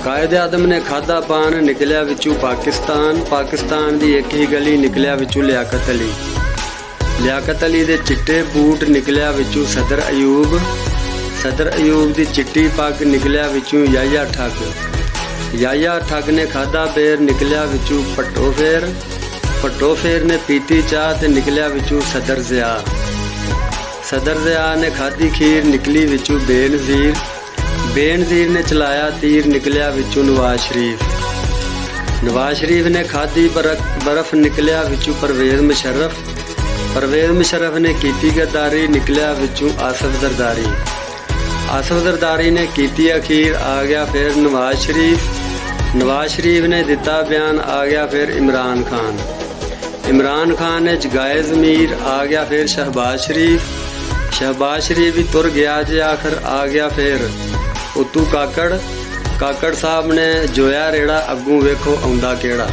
कायदे आदम ने खादा पान, निकलिया विचू पाकिस्तान। पाकिस्तान दी एक ही गली, निकलिया विचू लियाकत अली। लियाकत अली दे चिट्टे बूट, निकलिया विचू सदर अयूब। सदर अयूब दी चिट्टी पग, निकलिया विचू याया ठग। याया ठग ने खादा बेर, निकलिया विचू भट्टो फेर। भट्टो फेर ने पीती चाह ते निकलिया विचू सदर ज़िया। सदर ज़िया ने खादी खीर, निकली विचू बेनज़ीर। बेनज़ीर ने चलाया तीर, निकलिया विचू नवाज शरीफ। नवाज शरीफ ने खादी बर्फ, निकलिया विचू परवेज़ मुशर्रफ। परवेज़ मुशर्रफ ने कीती गद्दारी, निकलिया विचू आसफ जरदारी। आसफ जरदारी ने कीती अखीर, आ गया फिर नवाज शरीफ। नवाज शरीफ ने दिता बयान, आ गया फिर इमरान खान। इमरान खान ने जगाए ज़मीर, आ गया फिर शहबाज शरीफ। शहबाज शरीफ भी तुर गया जे आखिर, आ गया फिर उत्तू काकड़। काकड़ साहब ने जोया रेड़ा, अग्गू वेखो आउंदा केड़ा।